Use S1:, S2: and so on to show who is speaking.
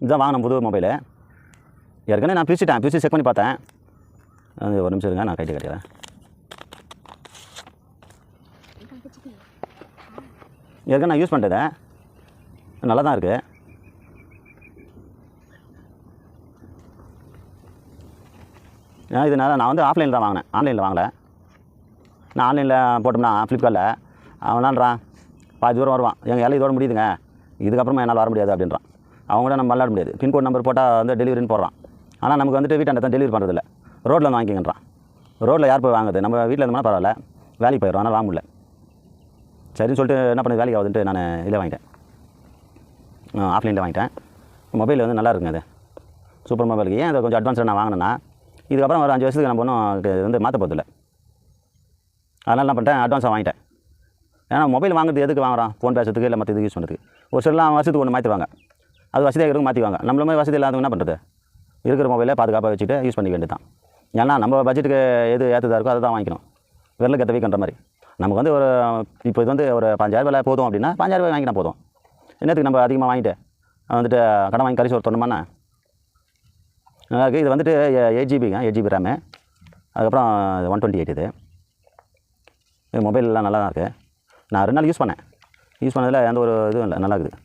S1: இதுதான் வாங்கின புது மொபைலு. ஏற்கனவே நான் பிரித்து செக் பண்ணி பார்த்தேன். அது ஒரு நிமிஷம் இருங்க, நான் கைட்டு கட்டிடுறேன். ஏற்கனவே நான் யூஸ் பண்ணுறேன், நல்லா தான் இருக்குது. இதனால் நான் வந்து ஆஃப்லைனில் தான் வாங்கினேன், ஆன்லைனில் வாங்கலை. நான் ஆன்லைனில் போட்டோம்னா ஃப்ளிப்கார்ட்டில் அவனான்றான் பாதி தூரம் வருவான், எங்கள் வேலை இதோட முடியுதுங்க, இதுக்கப்புறமா என்னால் வர முடியாது அப்படின்றான். அவங்க கூட நம்ம விளாட முடியாது. பின்கோட் நம்பர் போட்டால் வந்து டெலிவரின்னு போடுறான். ஆனால் நமக்கு வந்துட்டு வீட்டாண்ட தான் டெலிவரி பண்ணுறதில்ல, ரோட்டில் வந்து வாங்கிக்கின்றான். ரோட்டில் யார் போய் வாங்குது? நம்ம வீட்டில் இருந்தோம்னா பரவாயில்ல, வேலைக்கு போயிடும், ஆனால் வாங்க முடியல. சரின்னு சொல்லிட்டு என்ன பண்ணது, வேலைக்கு ஆகுதுன்ட்டு நான் இதில் வாங்கிட்டேன், ஆஃப்லைனில் வாங்கிட்டேன். மொபைல் வந்து நல்லா இருக்குங்க, அது சூப்பர் மொபைலுக்கு. ஏன் அதை கொஞ்சம் அட்வான்ஸாக நான் வாங்கினேன்னா, இதுக்கப்புறம் ஒரு 5 வருஷத்துக்கு நம்ம ஒன்றும் வந்து மாற்ற போகிறதில்ல. அதனால் என்ன பண்ணிட்டேன், அட்வான்ஸாக வாங்கிட்டேன். ஏன்னா மொபைல் வாங்குறது எதுக்கு வாங்குறான்? ஃபோன் பேசுறதுக்கு இல்லை மற்ற இதுக்கு யூஸ் பண்ணுறதுக்கு. ஒரு சிலலாம் வருஷத்துக்கு ஒன்று மாற்றிடுவாங்க, அது வசதியாக இருக்கிறவங்க மாற்றிவாங்க. நம்மள மாதிரி வசதி இல்லாதவங்க என்ன பண்ணுறது, இருக்கிற மொபைலை பாதுகாப்பாக வச்சுட்டு யூஸ் பண்ணிக்க வேண்டியது தான். ஏன்னா நம்ம பட்ஜெட்டுக்கு எது ஏற்றதாக இருக்கோ அதை தான் வாங்கிக்கணும், விரலுக்கு ஏற்ற வீக்கன்ற மாதிரி. நமக்கு வந்து ஒரு இப்போ இது வந்து ஒரு 5000 போதும் அப்படின்னா 5000 வாங்கினா போதும். என்னத்துக்கு நம்ம அதிகமாக வாங்கிட்டு வந்துட்டு கடன் வாங்கி கரிசோறு தரணுமாண்ணா? இது வந்துட்டு 8GB 8GB ரேமு, அதுக்கப்புறம் 128 இது மொபைல்லாம் நல்லா தான் இருக்குது. நான் 2 நாள் யூஸ் பண்ணதில் எந்த ஒரு இதுவும் இல்லை, நல்லா இருக்குது.